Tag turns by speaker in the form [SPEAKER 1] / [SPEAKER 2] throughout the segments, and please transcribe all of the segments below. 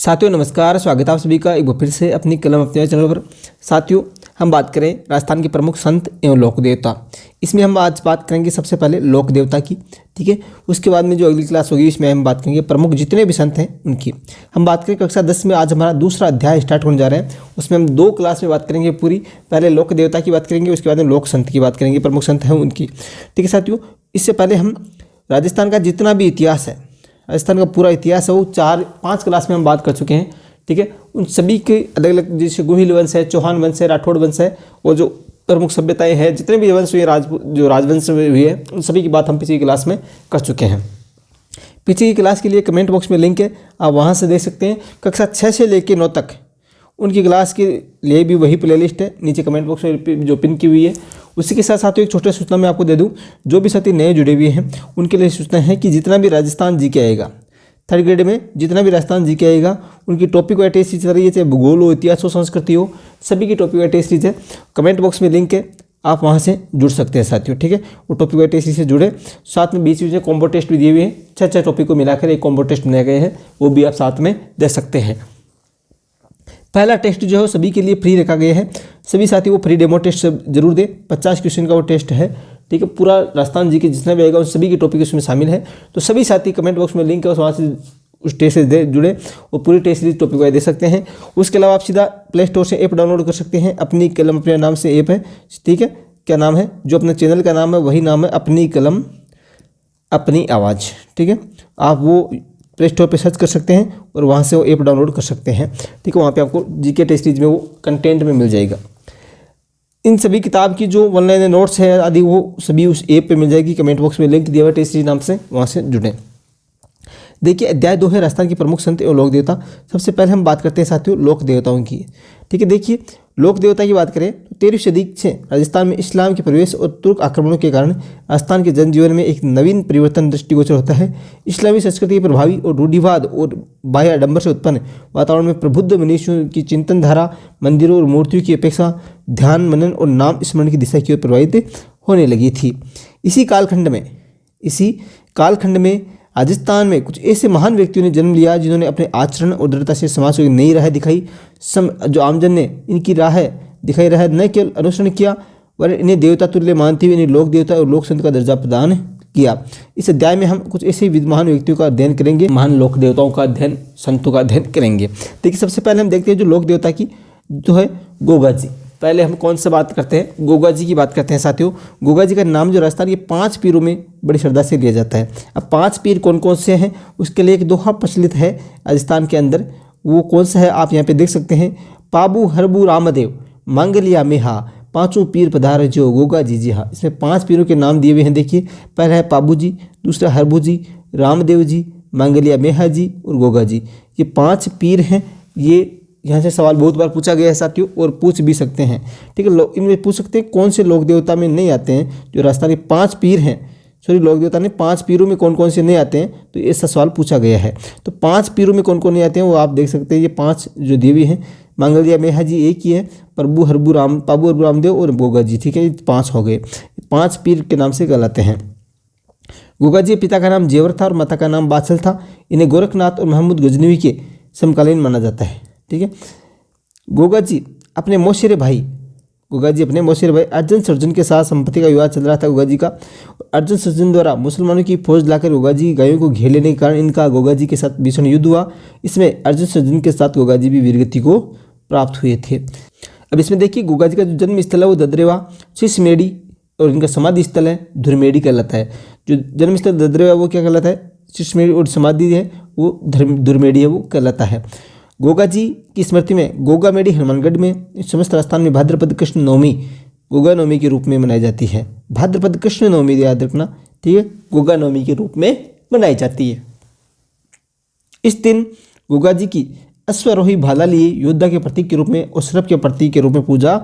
[SPEAKER 1] साथियों नमस्कार, स्वागत है आप सभी का एक बार फिर से अपनी कलम अपने चैनल पर। साथियों हम बात करें राजस्थान के प्रमुख संत एवं लोक देवता। इसमें हम आज बात करेंगे सबसे पहले लोक देवता की, ठीक है। उसके बाद में जो अगली क्लास होगी इसमें हम बात करेंगे प्रमुख जितने भी संत हैं उनकी। हम बात करें कक्षा 10 में आज हमारा दूसरा अध्याय स्टार्ट होने जा रहा है। उसमें हम 2 क्लास में बात करेंगे पूरी। पहले लोक देवता की बात करेंगे, उसके बाद में लोक संत की बात करेंगे, प्रमुख संत हैं उनकी, ठीक है साथियों। इससे पहले हम राजस्थान का जितना भी इतिहास है, राजस्थान का पूरा इतिहास है वो 4-5 क्लास में हम बात कर चुके हैं, ठीक है। उन सभी के अलग अलग, जैसे गोहिल वंश है, चौहान वंश है, राठौड़ वंश है, और जो प्रमुख सभ्यताएं हैं, जितने भी वंश हुए, जो राजवंश हुए हैं, उन सभी की बात हम पिछली क्लास में कर चुके हैं। पिछली क्लास के लिए कमेंट बॉक्स में लिंक है, आप वहाँ से देख सकते हैं। कक्षा 6 से लेकर 9 तक उनकी क्लास के लिए भी वही प्लेलिस्ट है, नीचे कमेंट बॉक्स में जो पिन की हुई है। उसी के साथ साथ एक छोटा सूचना मैं आपको दे दूं, जो भी साथी नए जुड़े हुए हैं उनके लिए सूचना है कि जितना भी राजस्थान जी के आएगा 3rd ग्रेड में, जितना भी राजस्थान जी के आएगा उनकी टॉपिक वाइज टेस्ट सीरीज चल रही है, चाहे भूगोल हो, इतिहास हो, संस्कृति हो, सभी की टॉपिक वाइज टेस्ट सीरीज है। कमेंट बॉक्स में लिंक है, आप वहाँ से जुड़ सकते हैं साथियों, ठीक है। वो टॉपिक वाइज टेस्ट से जुड़े, साथ में बीच में कॉम्बो टेस्ट भी दिए हुए हैं। 6 टॉपिक को मिलाकर एक कॉम्बो टेस्ट बनाए गए हैं, वो भी आप साथ में दे सकते हैं। पहला टेस्ट जो है सभी के लिए फ्री रखा गया है, सभी साथी वो फ्री डेमो टेस्ट जरूर दें। 50 क्वेश्चन का वो टेस्ट है, ठीक है। पूरा राजस्थान जी के जितना भी आएगा उन सभी के टॉपिक उसमें शामिल है। तो सभी साथी कमेंट बॉक्स में लिंक है, वहाँ से उस टेस्ट से जुड़े और पूरी टेस्ट सीरीज टॉपिक वाइज दे सकते हैं। उसके अलावा आप सीधा प्ले स्टोर से ऐप डाउनलोड कर सकते हैं। अपनी कलम अपने नाम से ऐप है, ठीक है। क्या नाम है, जो अपने चैनल का नाम है वही नाम है, अपनी कलम अपनी आवाज़, ठीक है। आप वो प्ले स्टोर पर सर्च कर सकते हैं और वहाँ से वो ऐप डाउनलोड कर सकते हैं, ठीक है। वहाँ पे आपको जीके टेस्ट सीरीज में वो कंटेंट में मिल जाएगा। इन सभी किताब की जो ऑनलाइन नोट्स है आदि वो सभी उस ऐप पे मिल जाएगी। कमेंट बॉक्स में लिंक दिया हुआ है टेस्ट सीरीज नाम से, वहाँ से जुड़ें। देखिए अध्याय 2 है राजस्थान के प्रमुख संत एवं लोक देवता। सबसे पहले हम बात करते हैं साथियों लोक देवताओं की, ठीक है। देखिए लोक देवता की बात करें तो 13वीं सदी से राजस्थान में इस्लाम के प्रवेश और तुर्क आक्रमणों के कारण राजस्थान के जनजीवन में एक नवीन परिवर्तन दृष्टिगोचर होता है। इस्लामी संस्कृति के प्रभावी और रूढ़िवाद और बाह्य आडंबर से उत्पन्न वातावरण में प्रबुद्ध मनुष्यों की चिंतन धारा मंदिरों और मूर्तियों की अपेक्षा ध्यान, मनन और नाम स्मरण की दिशा की ओर प्रभावित होने लगी थी। इसी कालखंड में राजस्थान में कुछ ऐसे महान व्यक्तियों ने जन्म लिया जिन्होंने अपने आचरण और दृढ़ता से समाज को एक नई राह दिखाई। जो आमजन ने इनकी राह दिखाई राह न केवल अनुसरण किया, वरन इन्हें देवता तुल्य मानते हुए इन्हें लोक देवता और लोक संत का दर्जा प्रदान किया। इस अध्याय में हम कुछ ऐसे महान व्यक्तियों का अध्ययन करेंगे, महान लोक देवताओं का अध्ययन, संतों का अध्ययन करेंगे। देखिए सबसे पहले हम देखते हैं जो लोक देवता की जो है गोगा जी। पहले हम कौन से बात करते हैं, गोगा जी की बात करते हैं साथियों। गोगा जी का नाम जो राजस्थान के 5 पीरों में बड़ी श्रद्धा से लिया जाता है। अब 5 पीर कौन कौन से हैं उसके लिए एक दोहा प्रचलित है राजस्थान के अंदर, वो कौन सा है आप यहाँ पे देख सकते हैं। पाबू हरबू रामदेव मांगलिया मेहा 5 पीर पधार जो गोगा जी जी हाँ। इसमें 5 पीरों के नाम दिए हुए हैं। देखिए पहला है पाबू जी, दूसरा हरबू जी, रामदेव जी, मांगलिया मेहा जी और गोगा जी। ये 5 पीर हैं। ये यहाँ से सवाल बहुत बार पूछा गया है साथियों, और पूछ भी सकते हैं, ठीक है। इनमें पूछ सकते हैं कौन से लोक देवता में नहीं आते हैं जो राजस्थान के 5 पीर हैं। लोक देवता ने 5 पीरों में कौन कौन से नहीं आते हैं, तो ऐसा सवाल पूछा गया है। तो 5 पीरों में कौन कौन नहीं आते हैं वो आप देख सकते हैं। ये 5 जो देवी हैं, मांगलिया मेहा जी एक ही है, पाबू हरबू रामदेव और गोगा जी, ठीक है। ये 5 हो गए, 5 पीर के नाम से कहलाते हैं। गोगा जी पिता का नाम जेवर था और माता का नाम बाछल था। इन्हें गोरखनाथ और महमूद गजनवी के समकालीन माना जाता है, ठीक है। गोगा जी अपने मौसेरे भाई अर्जुन सर्जन के साथ संपत्ति का विवाद चल रहा था गोगा जी का। अर्जुन सर्जन द्वारा मुसलमानों की फौज लाकर गोगा जी की गायों को घेर लेने के कारण इनका गोगा जी के साथ भीषण युद्ध हुआ। इसमें अर्जुन सर्जन के साथ गोगा जी भी वीरगति को प्राप्त हुए थे। अब इसमें देखिए गोगा जी का जो जन्म स्थल है वो ददरेवा शिशमेड़ी और इनका समाधि स्थल है धुरमेड़ी कहलाता है। जो जन्म स्थल ददरेवा वो क्या कहलाता है, शिशमेड़ी, और समाधि है वो धुरमेड़ी है वो कहलाता है। गोगा जी की स्मृति में गोगा मेड़ी हनुमानगढ़ में समस्त राजस्थान में भाद्रपद कृष्ण नवमी गोगा नवमी के रूप में मनाई जाती है। भाद्रपद कृष्ण नवमी याद रखना, ठीक है, गोगा नवमी के रूप में मनाई जाती है। इस दिन गोगा जी की अश्वारोही भाला लिए योद्धा के प्रतीक के रूप में और सर्प के प्रतीक के रूप में पूजा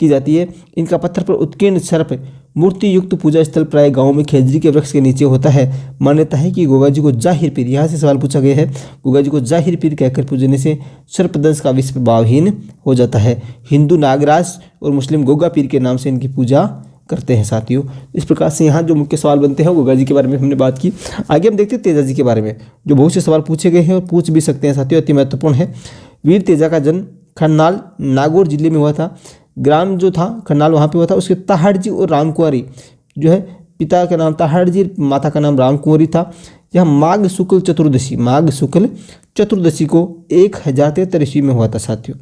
[SPEAKER 1] की जाती है। इनका पत्थर पर उत्कीर्ण सर्प मूर्ति युक्त पूजा स्थल प्राय गांव में खेजरी के वृक्ष के नीचे होता है। मान्यता है कि गोगा जी को जाहिर पीर, यहाँ से सवाल पूछा गया है, गोगा जी को जाहिर पीर कहकर पूजने से सर्पदंश का विष प्रभावहीन हो जाता है। हिंदू नागराज और मुस्लिम गोगा पीर के नाम से इनकी पूजा करते हैं साथियों। इस प्रकार से यहाँ जो मुख्य सवाल बनते हैं वो गोगा जी के बारे में हमने बात की। आगे हम देखते हैं तेजा जी के बारे में, जो बहुत से सवाल पूछे गए हैं और पूछ भी सकते हैं साथियों, अति महत्वपूर्ण है। वीर तेजा का जन्म खन्नाल नागौर जिले में हुआ था। ग्राम जो था खन्नाल वहाँ पे हुआ था। उसके ताहड़ जी और रामकुंवरी जो है, पिता का नाम ताहड़ जी, माता का नाम रामकुंवरी था। यह माघ शुक्ल चतुर्दशी को 1073 ईस्वी में हुआ था साथियों।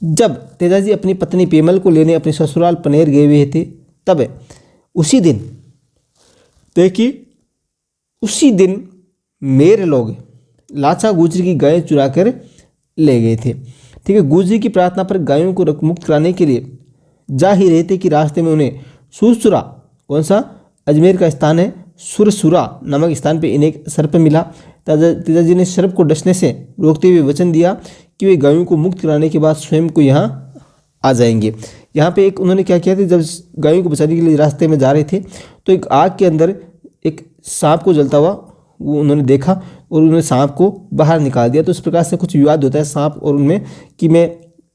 [SPEAKER 1] जब तेजा जी अपनी पत्नी पेमल को लेने अपने ससुराल पनेर गए हुए थे, तब उसी दिन देखिए, उसी दिन मेरे लोग लाचा गुजरी की गायें चुरा कर ले गए थे। ठीक है, गुजरी की प्रार्थना पर गायों को मुक्त कराने के लिए जा ही रहे थे कि रास्ते में उन्हें सुरसुरा, कौन सा, अजमेर का स्थान है, सुरसुरा नामक स्थान पे इन्हें सर्प मिला। तेजा जी ने सर्प को डसने से रोकते हुए वचन दिया कि वे गायों को मुक्त कराने के बाद स्वयं को यहाँ आ जाएंगे। यहाँ पे एक उन्होंने क्या किया था, जब गायों को बचाने के लिए रास्ते में जा रहे थे तो एक आग के अंदर एक सांप को जलता हुआ वो उन्होंने देखा और उन्होंने सांप को बाहर निकाल दिया। तो इस प्रकार से कुछ विवाद होता है सांप और उनमें कि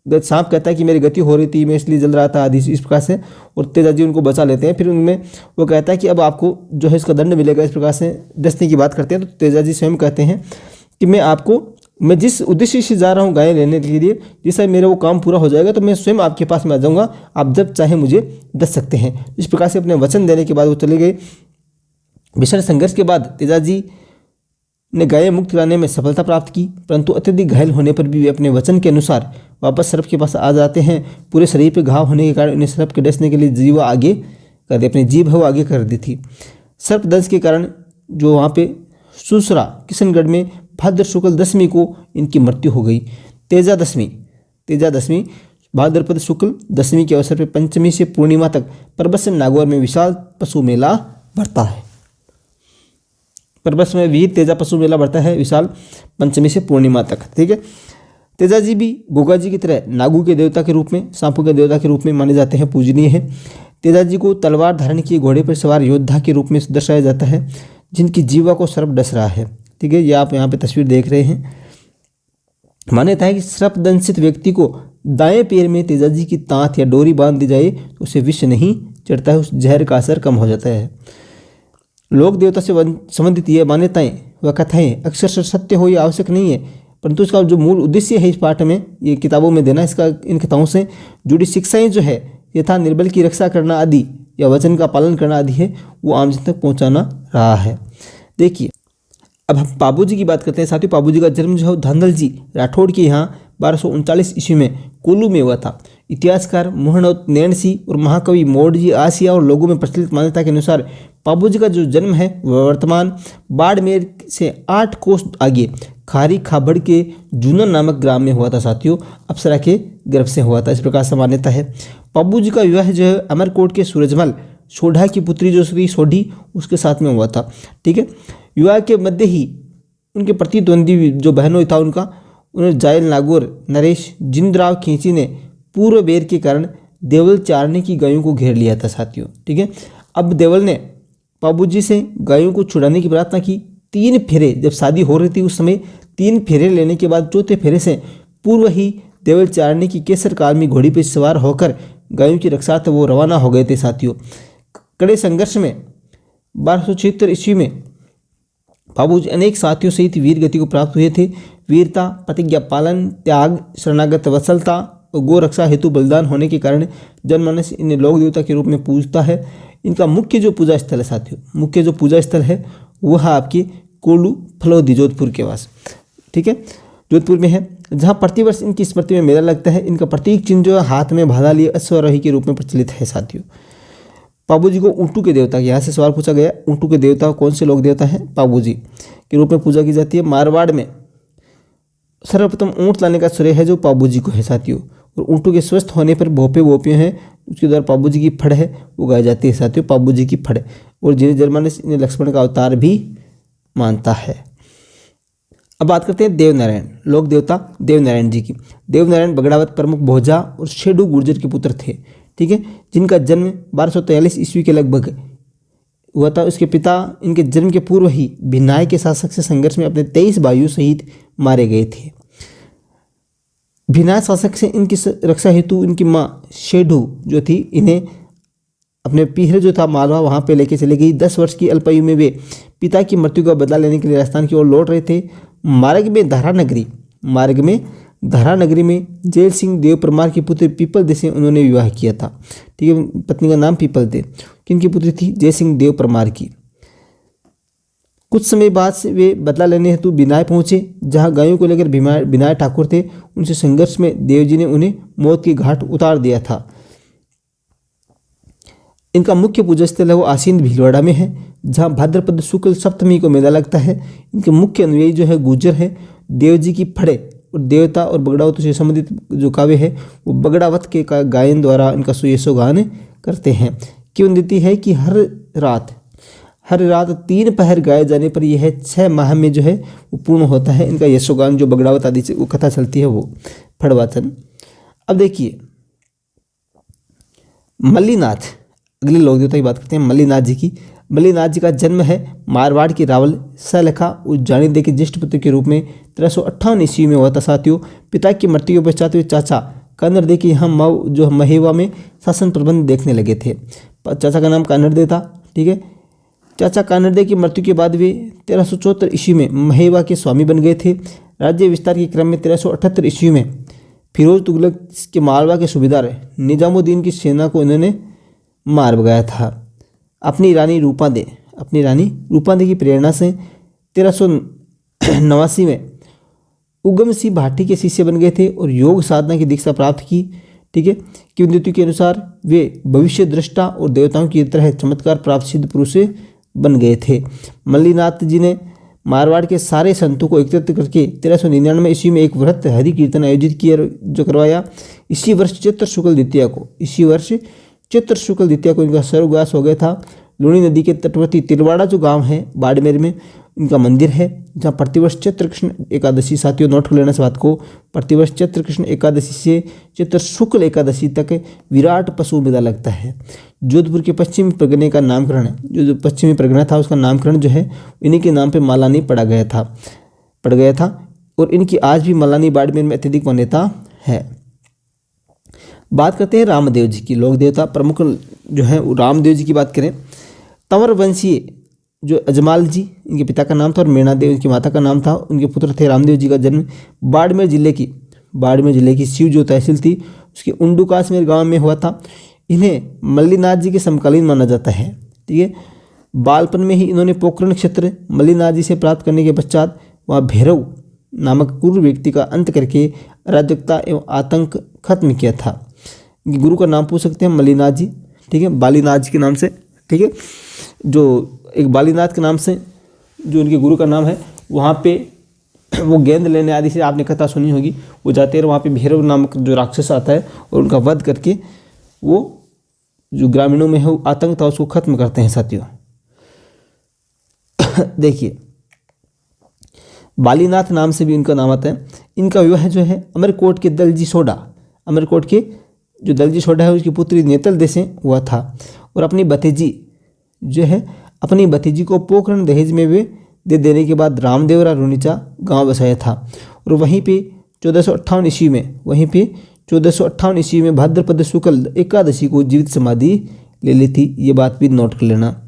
[SPEAKER 1] सांप कहता है कि मेरी गति हो रही थी, मैं इसलिए जल रहा था आदि, इस प्रकार से। और तेजा जी उनको बचा लेते हैं। फिर उनमें वो कहता है कि अब आपको जो है इसका दंड मिलेगा, इस प्रकार से डसने की बात करते हैं। तो तेजा जी स्वयं कहते हैं कि मैं जिस उद्देश्य से जा रहा हूँ गायें लेने के लिए, जिस समय मेरा वो काम पूरा हो जाएगा तो मैं स्वयं आपके पास में आ जाऊँगा, आप जब चाहे मुझे डस सकते हैं। इस प्रकार से अपने वचन देने के बाद वो चले गए। भीषण संघर्ष के बाद तेजा जी ने गायें मुक्त कराने में सफलता प्राप्त की, परंतु अत्यधिक घायल होने पर भी वे अपने वचन के अनुसार वापस सर्प के पास आ जाते हैं। पूरे शरीर पर घाव होने के कारण उन्हें सर्प के डसने के लिए जीभ आगे कर दी, अपनी जीभ है वो आगे कर दी थी। सर्प दंश के कारण जो वहाँ पे सुसरा किशनगढ़ में भाद्र शुक्ल दशमी को इनकी मृत्यु हो गई। तेजा दशमी भाद्रपद शुक्ल दशमी के अवसर पर पंचमी से पूर्णिमा तक परबत्सन नागौर में विशाल पशु मेला बढ़ता है। परबत्सन में वीर तेजा पशु मेला बढ़ता है विशाल, पंचमी से पूर्णिमा तक। ठीक है, तेजा जी भी गोगा जी की तरह नागू के देवता के रूप में, सांपों के देवता के रूप में माने जाते हैं, पूजनीय है। तेजा जी को तलवार धारण किए घोड़े पर सवार योद्धा के रूप में दर्शाया जाता है, जिनकी जीवा को सर्प डस रहा है। ठीक है, ये आप यहाँ पे तस्वीर देख रहे हैं। मान्यता है कि सर्प दंशित व्यक्ति को दाएं पैर में तेजा जी की तांत या डोरी बांध दी जाए तो उसे विष नहीं चढ़ता है, उस जहर का असर कम हो जाता है। लोक देवता से संबंधित ये मान्यताएं व कथाएं अक्सर सत्य हो या आवश्यक नहीं है, परंतु इसका जो मूल उद्देश्य है इस पाठ में, ये किताबों में देना, इसका इन कथाओं से जुड़ी शिक्षाएं जो है यथा निर्बल की रक्षा करना आदि या वचन का पालन करना आदि है, वो आम जन तक पहुँचाना रहा है। देखिए, अब हम पाबू जी की बात करते हैं साथियों। पाबू जी का जन्म जो है धांधल जी राठौड़ के यहाँ 1239 ईस्वी में कोल्लू में हुआ था। इतिहासकार मोहनोत नैणसी और महाकवि मोडजी आसिया और लोगों में प्रचलित मान्यता के अनुसार पाबू जी का जो जन्म है वह वर्तमान बाड़मेर से 8 कोस आगे खारी खाबड़ के जूनन नामक ग्राम में हुआ था साथियों। अप्सरा के गर्भ से हुआ था, इस प्रकार से मान्यता है। पाबू जी का विवाह जो है अमरकोट के सूरजमल सोढ़ा की पुत्री जो श्री सोढ़ी उसके साथ में हुआ था। ठीक है, विवाह के मध्य ही उनके प्रतिद्वंदी जो बहनों था उन्हें जायल नागौर नरेश जिंदराव खींची ने पूर्व बेर के कारण देवल चारने की गायों को घेर लिया था साथियों। ठीक है, अब देवल ने पाबू जी से गायों को छुड़ाने की प्रार्थना की। 3 फेरे, जब शादी हो रही थी उस समय 3 फेरे लेने के बाद चौथे फेरे से पूर्व ही देवल चारने की केसर काल में घोड़ी पर सवार होकर गायों की रक्षा वो रवाना हो गए थे साथियों। कड़े संघर्ष में 1276 ईस्वी में पाबू जी अनेक साथियों सहित वीर गति को प्राप्त हुए थे। वीरता, प्रतिज्ञा पालन, त्याग, शरणागत वत्सलता और गो रक्षा हेतु बलिदान होने के कारण जनमानस इन्हें लोक देवता के रूप में पूजता है। इनका मुख्य जो पूजा स्थल है साथियों, मुख्य जो पूजा स्थल है वह आपके कोल्लू फलोदी जोधपुर के पास। ठीक है, जोधपुर में है, जहाँ प्रतिवर्ष इनकी स्मृति में मेला लगता है। इनका प्रतीक चिन्ह जो है हाथ में भाला लिए अश्वारोही के रूप में प्रचलित है साथियों। पाबू जी को ऊँटू के देवता, यहाँ से सवाल पूछा गया, ऊँटू के देवता कौन से लोक देवता हैं? पाबू जी के रूप में पूजा की जाती है। मारवाड़ में सर्वप्रथम ऊँट लाने का श्रेय है जो पाबू जी को है साथियों। और ऊँटों के स्वस्थ होने पर भोपे हैं, उसके द्वारा पाबू जी की फड़ है वो गाई जाती है साथियों, पाबू जी की फड़। और जिन्हें जनमानस इन्हें लक्ष्मण का अवतार भी मानता है। अब बात करते हैं देवनारायण, लोक देवता देवनारायण जी की। देवनारायण बगड़ावत प्रमुख भोजा और शेडू गुर्जर के पुत्र थे। ठीक है, जिनका जन्म 1243 ईस्वी के लगभग हुआ था। उसके पिता इनके जन्म के पूर्व ही भिन्नाय के शासक से संघर्ष में अपने 23 भाइयों सहित मारे गए थे। भिनाय शासक से इनकी रक्षा हेतु इनकी माँ शेढू जो थी इन्हें अपने पीहर जो था मालवा वहाँ पे लेके चले गई। 10 वर्ष की अल्पायु में वे पिता की मृत्यु का बदला लेने के लिए राजस्थान की ओर लौट रहे थे। मार्ग में धरा नगरी में जैल सिंह देव परमार की पुत्री पीपल दे से उन्होंने विवाह किया था। ठीक है, पत्नी का नाम पीपल दे, किनकी पुत्री थी? जय सिंह देव परमार की। कुछ समय बाद से वे बदला लेने हेतु बिनाय पहुंचे, जहां गायों को लेकर बिनाय ठाकुर थे। उनसे संघर्ष में देवजी ने उन्हें मौत की घाट उतार दिया था। इनका मुख्य पूजा स्थल है वो आसीन भीलवाड़ा में है, जहां भाद्रपद शुक्ल सप्तमी को मेला लगता है। इनके मुख्य अनुयायी जो है गुर्जर है। देवजी की फड़े और देवता और बगड़ावत से संबंधित जो काव्य है वो बगड़ावत के गायन द्वारा इनका सुयशोगान करते हैं। किंवदंती है कि हर रात 3 पहर गाए जाने पर यह 6 माह में जो है वो पूर्ण होता है। इनका यशोगान जो बगड़ावत आदि से वो कथा चलती है वो फड़वाचन। अब देखिए मल्लीनाथ, अगले लोक देवता की बात करते हैं मल्लीनाथ जी की। मल्लीनाथ जी का जन्म है मारवाड़ की रावल सलेखा उज्जानी दे के ज्येष्ठ पुत्र के रूप में 1358 ईस्वी में हुआ था। साथियों, पिता की मृत्यु के पश्चात वे चाचा कानर दे के यहाँ जो महेवा में शासन प्रबंध देखने लगे थे। चाचा का नाम कानर दे था। ठीक है, चाचा कानर दे की मृत्यु के बाद वे 1374 ईस्वी में महेवा के स्वामी बन गए थे। राज्य विस्तार के क्रम में 1378 ईस्वी में फिरोज तुगलक के मालवा के सूबेदार निजामुद्दीन की सेना को इन्होंने मार भगाया था। अपनी रानी रूपा दे की प्रेरणा से 1389 में उगम सिंह भाटी के शिष्य बन गए थे और योग साधना की दीक्षा प्राप्त की। ठीक है, किंवदंती के अनुसार वे भविष्य दृष्टा और देवताओं की तरह चमत्कार प्राप्त सिद्ध पुरुष बन गए थे। मल्लीनाथ जी ने मारवाड़ के सारे संतों को एकत्रित करके 1399 ईस्वी में एक वृहत हरि कीर्तन आयोजित किया जो करवाया। इसी वर्ष चैत्र शुक्ल द्वितीया को इनका स्वर्गवास हो गया था। लूणी नदी के तटवर्ती तिलवाड़ा जो गांव है बाड़मेर में इनका मंदिर है, जहां प्रतिवर्ष चैत्र कृष्ण एकादशी, साथियों नोट कर लेना इस बात को, प्रतिवर्ष चैत्र कृष्ण एकादशी से चैत्र शुक्ल एकादशी तक विराट पशु मेला लगता है। जोधपुर के पश्चिमी परगने का नामकरण है, जो पश्चिमी परगना था उसका नामकरण जो है इन्हीं के नाम पर मालानी पड़ गया था और इनकी आज भी मालानी बाड़मेर में अत्यधिक मान्यता है। बात करते हैं रामदेव जी की। लोक देवता प्रमुख जो है रामदेव जी की बात करें, तंवर वंशीय जो अजमाल जी इनके पिता का नाम था और मीणा देव इनकी माता का नाम था। उनके पुत्र थे। रामदेव जी का जन्म बाड़मेर जिले की शिव जो तहसील थी उसके उंडुकासमेर गांव में हुआ था। इन्हें मल्लीनाथ जी के समकालीन माना जाता है। ठीक है, बालपन में ही इन्होंने पोखरण क्षेत्र मल्लीनाथ जी से प्राप्त करने के पश्चात वहाँ भैरव नामक क्रूर व्यक्ति का अंत करके अराजकता एवं आतंक खत्म किया था। गुरु का नाम पूछ सकते हैं मल्लीनाथ जी। ठीक है, बालीनाथ जी के नाम से। ठीक है, जो एक बालीनाथ के नाम से जो उनके गुरु का नाम है, वहाँ पे वो गेंद लेने आदि से आपने कथा सुनी होगी, वो जाते हैं वहाँ पे भैरव नामक जो राक्षस आता है और उनका वध करके वो जो ग्रामीणों में है वो आतंक था उसको खत्म करते हैं। साथियों देखिए बालीनाथ नाम से भी इनका नाम आता है। इनका विवाह जो है अमरकोट के दलजी सोडा है उसकी पुत्री नेतल दे से हुआ था और अपनी भतीजी को पोखरण दहेज में वे दे देने के बाद रामदेवरा रुनीचा गांव बसाया था और वहीं पे 1458 ईस्वी में भाद्रपद शुक्ल एकादशी को जीवित समाधि ले ली थी। ये बात भी नोट कर लेना।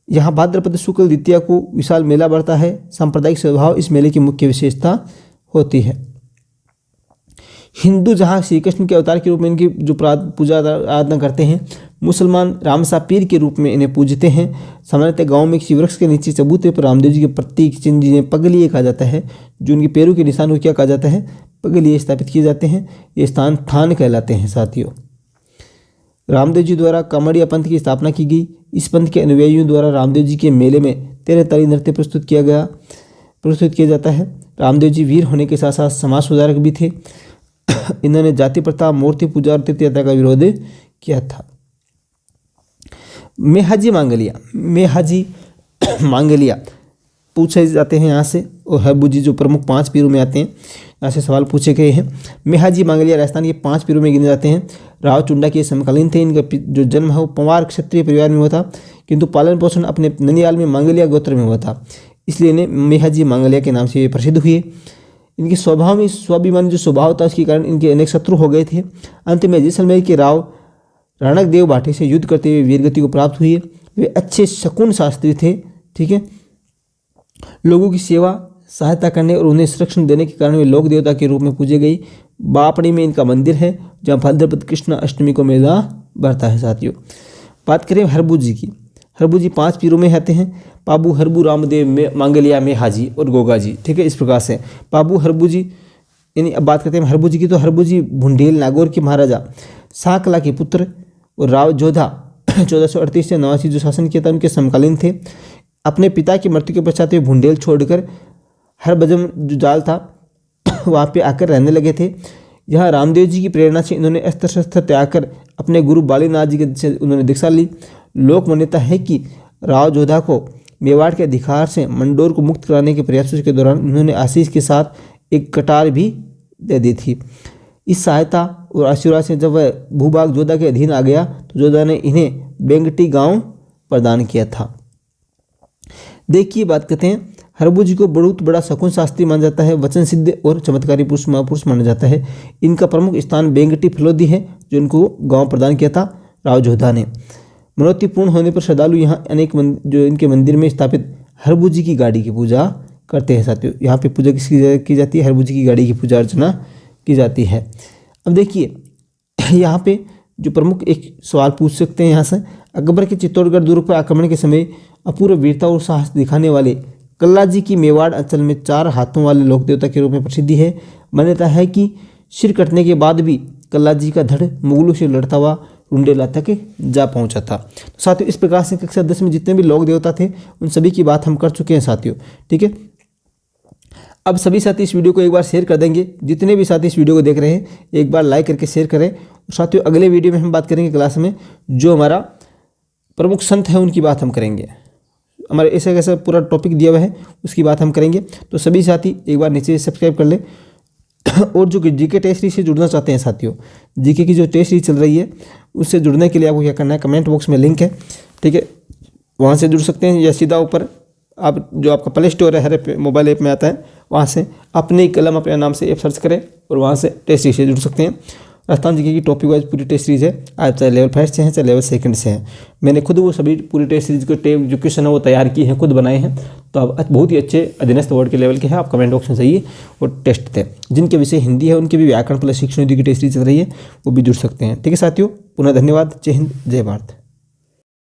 [SPEAKER 1] यहाँ भाद्रपद शुक्ल द्वितीया को विशाल मेला बढ़ता है। सांप्रदायिक स्वभाव इस मेले की मुख्य विशेषता होती है। हिंदू जहाँ श्री कृष्ण के अवतार के रूप में इनकी जो पूजा आराधना करते हैं, मुसलमान रामसा पीर के रूप में इन्हें पूजते हैं। सामान्यतः गांव में किसी वृक्ष के नीचे चबूतरे पर रामदेव जी के प्रतीक चिन्ह जिन्हें पगलिए कहा जाता है, जो उनके पैरों के निशान को क्या कहा जाता है, पगलिए स्थापित किए जाते हैं। ये स्थान थान कहलाते हैं। साथियों रामदेव जी द्वारा कामड़िया पंथ की स्थापना की गई। इस पंथ के अनुयायियों द्वारा रामदेव जी के मेले में 13 ताली नृत्य प्रस्तुत किया जाता है। रामदेव जी वीर होने के साथ साथ समाज सुधारक भी थे। इन्होंने जाति प्रथा, मूर्ति पूजा और तीर्थयात्रा का विरोध किया था। मेहाजी मांगलिया पूछे जाते हैं यहाँ से, और हबू जी जो प्रमुख 5 पीरों में आते हैं, यहाँ से सवाल पूछे गए हैं। मेहाजी मांगलिया राजस्थान के 5 पीरों में गिने जाते हैं। राव चुंडा के समकालीन थे। इनका जो जन्म है वो पंवार क्षत्रिय परिवार में हुआ था, किंतु पालन पोषण अपने ननियाल में मांगलिया गोत्र में हुआ था, इसलिए इन्हें मेहाजी मांगलिया के नाम से प्रसिद्ध हुए। इनके स्वभाव में स्वाभिमानी जो स्वभाव था उसके कारण इनके अनेक शत्रु हो गए थे। अंत में जैसलमेर के राव राणक देव भाटी से युद्ध करते हुए वीरगति को प्राप्त हुई। वे अच्छे शकुन शास्त्री थे, ठीक है। लोगों की सेवा सहायता करने और उन्हें संरक्षण देने के कारण वे लोक देवता के रूप में पूजे गई। बापड़ी में इनका मंदिर है जहाँ भाद्रपद कृष्ण अष्टमी को मेला बढ़ता है। साथियों बात करें हरबू जी की। हरबू जी 5 पीरों में आते हैं। पाबू हरबू रामदेव में मांगलिया में हाजी और गोगा जी, ठीक है। इस प्रकार से पाबू हरबू जी, यानी अब बात करते हैं हरबू जी की, तो हरबू जी भुंडेल नागौर के महाराजा साकला के पुत्र और राव जोधा 1438 से 89 जो शासन किया था उनके समकालीन थे। अपने पिता की मृत्यु के पश्चात वे भुंडेल छोड़कर हरबजम जो जाल था वहाँ पे आकर रहने लगे थे। यहाँ रामदेव जी की प्रेरणा से इन्होंने अस्त्र शस्त्र त्याग कर अपने गुरु बालीनाथ जी से उन्होंने दीक्षा ली। लोक मान्यता है कि राव जोधा को मेवाड़ के अधिकार से मंडोर को मुक्त कराने के प्रयासों के दौरान उन्होंने आशीष के साथ एक कटार भी दे दी थी। इस सहायता और आशीर्वाद से जब वह भूभाग जोधा के अधीन आ गया तो जोधा ने इन्हें बेंगटी गांव प्रदान किया था। देखिए बात करते हैं, हरबू जी को बहुत बड़ा शकुन शास्त्री माना जाता है, वचन सिद्ध और चमत्कारी पुरुष महापुरुष माना जाता है। इनका प्रमुख स्थान बेंगटी फलोदी है जो इनको गांव प्रदान किया था राव जोधा ने। मनोती पूर्ण होने पर श्रद्धालु यहाँ अनेक जो इनके मंदिर में स्थापित हरबू जी की गाड़ी की पूजा करते हैं। साथियों यहाँ पे पूजा किसकी की जाती है? हरबू जी की गाड़ी की पूजा अर्चना की जाती है। अब देखिए यहाँ पे जो प्रमुख एक सवाल पूछ सकते हैं यहाँ से, अकबर के चित्तौड़गढ़ दुर्ग पर आक्रमण के समय अपूर्व वीरता और साहस दिखाने वाले कल्ला जी की मेवाड़ अंचल में 4 हाथों वाले लोक देवता के रूप में प्रसिद्धि है। मान्यता है कि सिर कटने के बाद भी कल्ला जी का धड़ मुगलों से लड़ता हुआ रुंडेला तक जा पहुंचा था। तो साथियों इस प्रकार से कक्षा 10 में जितने भी लोक देवता थे उन सभी की बात हम कर चुके हैं साथियों, ठीक है। अब सभी साथी इस वीडियो को एक बार शेयर कर देंगे। जितने भी साथी इस वीडियो को देख रहे हैं एक बार लाइक करके शेयर करें। और साथियों अगले वीडियो में हम बात करेंगे क्लास में जो हमारा प्रमुख संत है उनकी बात हम करेंगे। हमारे ऐसा कैसा पूरा टॉपिक दिया हुआ है उसकी बात हम करेंगे। तो सभी साथी एक बार नीचे सब्सक्राइब कर ले। और जो जीके टेस्ट सीरीज से जुड़ना चाहते हैं साथियों, जीके की जो टेस्ट सीरीज चल रही है उससे जुड़ने के लिए आपको क्या करना है, कमेंट बॉक्स में लिंक है, ठीक है, वहाँ से जुड़ सकते हैं। या सीधा ऊपर आप जो आपका प्ले स्टोर है हर मोबाइल ऐप में आता है वहाँ से अपनी कलम अपने नाम से ऐप सर्च करें और वहाँ से टेस्ट सीरीज से जुड़ सकते हैं। राजस्थान जीके की टॉपिक वाइज पूरी टेस्ट सीरीज है, आप चाहे लेवल 5 से हैं चाहे लेवल 2 से हैं। मैंने खुद वो सभी पूरी टेस्ट सीरीज के जो क्वेश्चन है वो तैयार किए हैं, खुद बनाए हैं। तो आप बहुत ही अच्छे अधीनस्थ वर्ड के लेवल के हैं, आप कमेंट बॉक्स में जाइए और टेस्ट दें। जिनके विषय हिंदी है उनके भी व्याकरण प्लस शिक्षण की टेस्ट सीरीज चल रही है, वो भी जुड़ सकते हैं, ठीक है साथियों। पुनः धन्यवाद। जय हिंद, जय भारत।